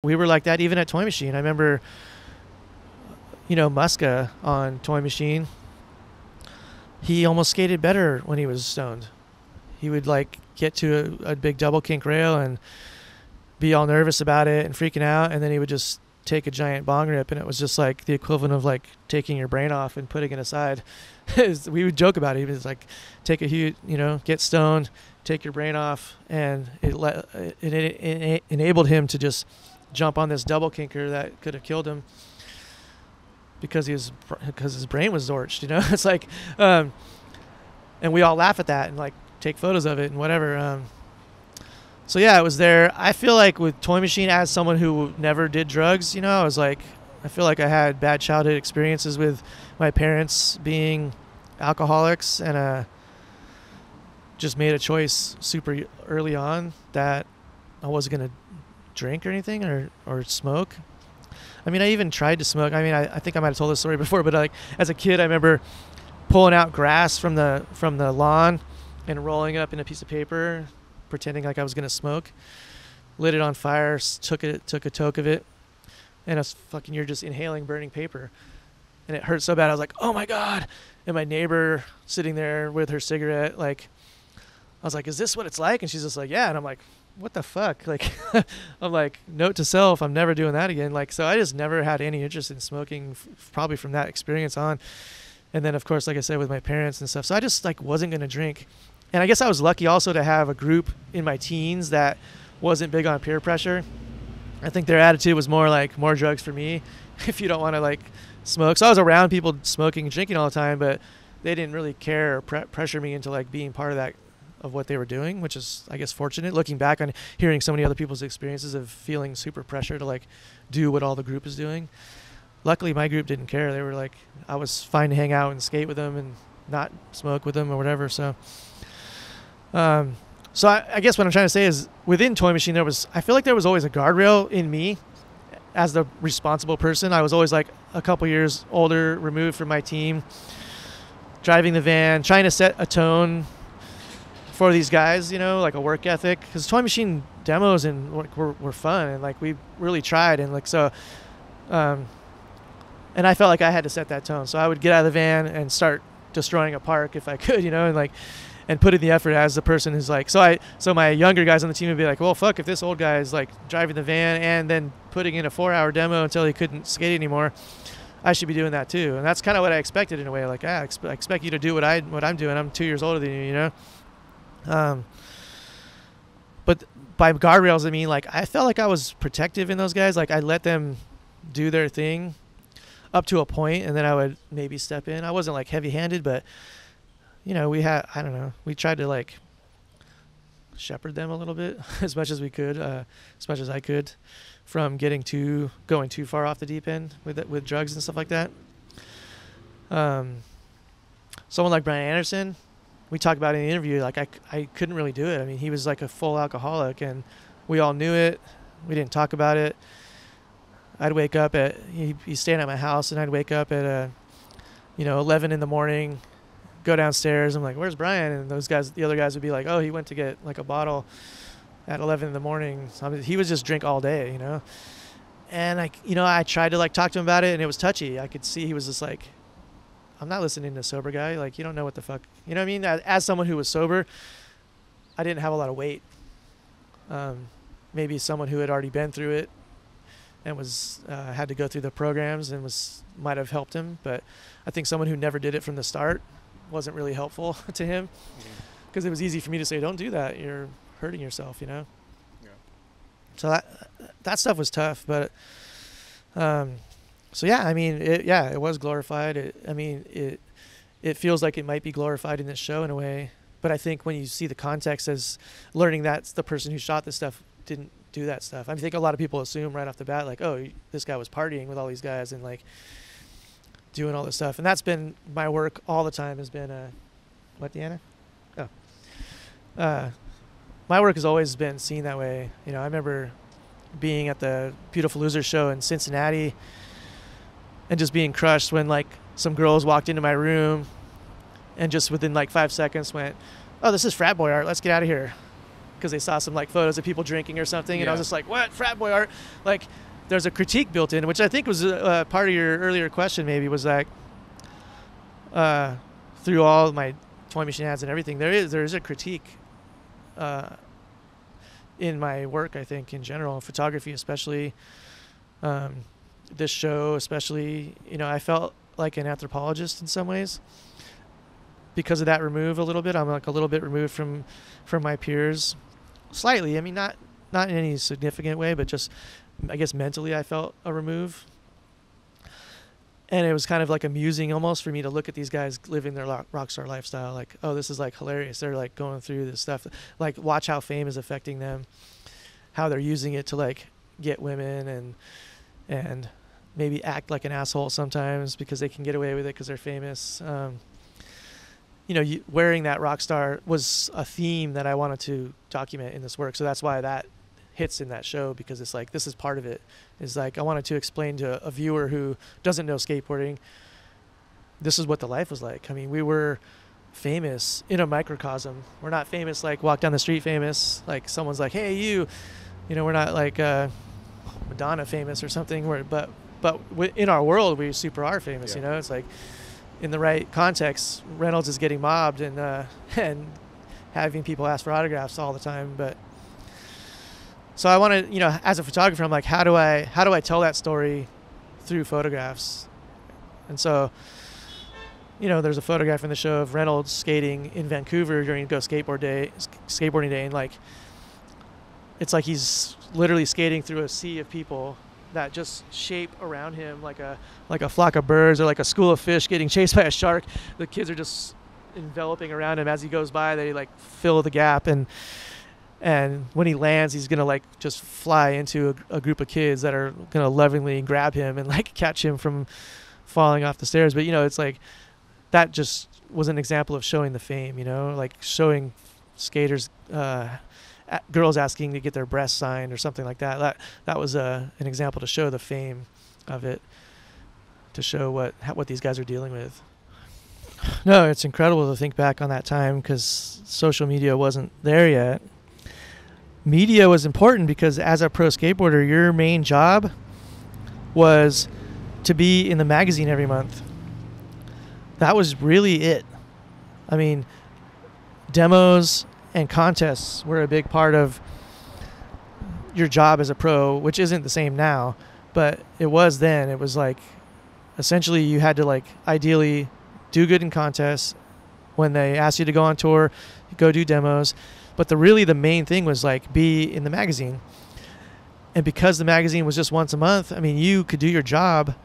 We were like that even at Toy Machine. I remember, Muska on Toy Machine. He almost skated better when he was stoned. He would like get to a big double kink rail and be all nervous about it and freaking out, and then he would just take a giant bong rip, and it was just like the equivalent of like taking your brain off and putting it aside. We would joke about it. He was like, take a huge, get stoned, take your brain off, and it enabled him to just jump on this double kinker that could have killed him because his brain was zorched. It's like, and we all laugh at that and like take photos of it and whatever. So yeah, it was there. I feel like with Toy Machine, as someone who never did drugs, I feel like I had bad childhood experiences with my parents being alcoholics, and just made a choice super early on that I wasn't going to drink or anything or smoke. I mean, I even tried to smoke. I mean, I think I might have told this story before, but like as a kid, I remember pulling out grass from the lawn and rolling it up in a piece of paper, pretending like I was gonna smoke. Lit it on fire, took a toke of it, and you're just inhaling burning paper, and it hurt so bad. I was like, oh my god! And my neighbor sitting there with her cigarette, like, I was like, is this what it's like? And she's just like, yeah. And I'm like, what the fuck? Like, I'm like, note to self, I'm never doing that again. Like, so I just never had any interest in smoking, probably from that experience on. And then of course, like I said, with my parents and stuff, so I just like wasn't gonna drink. And I guess I was lucky also to have a group in my teens that wasn't big on peer pressure. I think their attitude was more like, more drugs for me if you don't want to like smoke. So I was around people smoking and drinking all the time, but they didn't really care or pressure me into like being part of what they were doing, which is, I guess, fortunate looking back on hearing so many other people's experiences of feeling super pressure to like do what all the group is doing. Luckily my group didn't care. They were like, I was fine to hang out and skate with them and not smoke with them or whatever. So I guess what I'm trying to say is within Toy Machine, I feel like there was always a guardrail in me as the responsible person. I was always like a couple years older, removed from my team, driving the van, trying to set a tone for these guys, like a work ethic, because Toy Machine demos and were fun, and like we really tried, and like so, and I felt like I had to set that tone. So I would get out of the van and start destroying a park if I could, and put in the effort as the person who's like, so my younger guys on the team would be like, well, fuck, if this old guy is like driving the van and then putting in a 4-hour demo until he couldn't skate anymore, I should be doing that too. And that's kind of what I expected in a way. Like, I expect you to do what I'm doing. I'm 2 years older than you, But by guardrails, I mean, like, I felt like I was protective in those guys. Like, I let them do their thing up to a point, and then I would maybe step in. I wasn't like heavy-handed, but we tried to like shepherd them a little bit as much as we could, as much as I could, from going too far off the deep end with drugs and stuff like that. Someone like Brian Anderson, we talked about in the interview, like I couldn't really do it. I mean, he was like a full alcoholic, and we all knew it. We didn't talk about it. I'd wake up he's staying at my house, and I'd wake up at 11 in the morning, go downstairs. I'm like, where's Brian? And the other guys would be like, oh, he went to get like a bottle at 11 in the morning. So, I mean, he would just drink all day, And I tried to like talk to him about it, and it was touchy. I could see he was just like, I'm not listening to a sober guy. Like, you don't know what the fuck, you know what I mean? As someone who was sober, I didn't have a lot of weight. Maybe someone who had already been through it and was had to go through the programs and might have helped him. But I think someone who never did it from the start wasn't really helpful to him, because it was easy for me to say, don't do that, you're hurting yourself, Yeah. So that stuff was tough, but so yeah, I mean, it was glorified. It feels like it might be glorified in this show in a way, but I think when you see the context as learning that the person who shot this stuff didn't do that stuff, I think a lot of people assume right off the bat, like, oh, this guy was partying with all these guys and like doing all this stuff. And that's been my work all the time, has been what, Deanna? My work has always been seen that way. I remember being at the Beautiful Losers show in Cincinnati and just being crushed when like some girls walked into my room and just within like 5 seconds went, oh, this is frat boy art, let's get out of here. because they saw some like photos of people drinking or something, and I Yeah. was just like, what, frat boy art? Like, there's a critique built in, which I think was part of your earlier question. Maybe was like, through all my Toy Machine ads and everything, there is a critique in my work. I think in general, photography especially, this show especially. I felt like an anthropologist in some ways because of that remove a little bit. I'm like a little bit removed from my peers, slightly. I mean, not in any significant way, but just I guess mentally I felt a remove. And it was kind of like amusing almost for me to look at these guys living their rock star lifestyle. Like, oh, this is like hilarious. They're like going through this stuff. Like, watch how fame is affecting them, how they're using it to like get women and maybe act like an asshole sometimes because they can get away with it because they're famous. Wearing that rock star was a theme that I wanted to document in this work. So that's why that hits in that show, because it's like, this is part of it. Is like, I wanted to explain to a viewer who doesn't know skateboarding, this is what the life was like. I mean, we were famous in a microcosm. We're not famous like walk down the street famous, like someone's like, hey, we're not like Madonna famous or something. But in our world, we super are famous. Yeah. It's like, in the right context, Reynolds is getting mobbed and having people ask for autographs all the time. But so I want to, as a photographer, I'm like, how do I tell that story through photographs? And so, there's a photograph in the show of Reynolds skating in Vancouver during skateboarding day, and like, it's like he's literally skating through a sea of people that just shape around him like a flock of birds or like a school of fish getting chased by a shark. The kids are just enveloping around him as he goes by. They like fill the gap, and when he lands, he's gonna like just fly into a group of kids that are gonna lovingly grab him and like catch him from falling off the stairs. But it's like, that just was an example of showing the fame, like showing skaters, girls asking to get their breasts signed or something like that. That was an example to show the fame of it, to show what these guys are dealing with. No, it's incredible to think back on that time because social media wasn't there yet. Media was important because as a pro skateboarder, your main job was to be in the magazine every month. That was really it. I mean, demos and contests were a big part of your job as a pro, which isn't the same now, but it was then. It was like, essentially you had to like ideally do good in contests. When they asked you to go on tour, go do demos. But the main thing was like, be in the magazine. And because the magazine was just once a month, I mean, you could do your job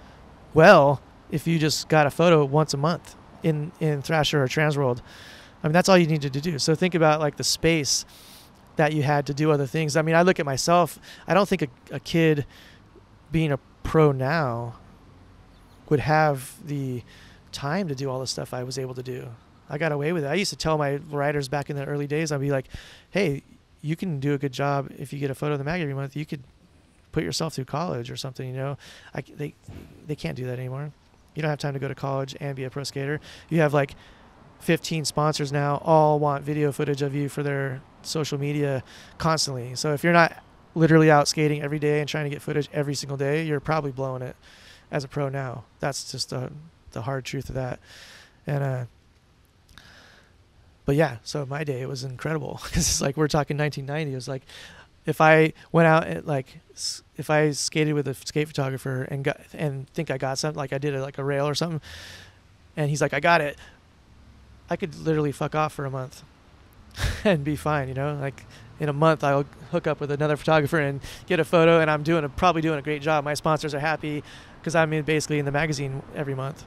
well if you just got a photo once a month in Thrasher or Transworld. I mean, that's all you needed to do. So think about like the space that you had to do other things. I mean, I look at myself, I don't think a kid being a pro now would have the time to do all the stuff I was able to do. I got away with it. I used to tell my writers back in the early days, I'd be like, hey, you can do a good job if you get a photo of the mag every month. You could put yourself through college or something, They can't do that anymore. You don't have time to go to college and be a pro skater. You have like 15 sponsors now, all want video footage of you for their social media constantly. So if you're not literally out skating every day and trying to get footage every single day, you're probably blowing it as a pro now. That's just the hard truth of that. And but yeah, so my day, it was incredible because it's like, we're talking 1990. It was like, if I went out and like, if I skated with a skate photographer and think I got something, like I did like a rail or something, and he's like, I got it, I could literally fuck off for a month and be fine, like in a month I'll hook up with another photographer and get a photo, and I'm probably doing a great job. My sponsors are happy because I'm basically in the magazine every month.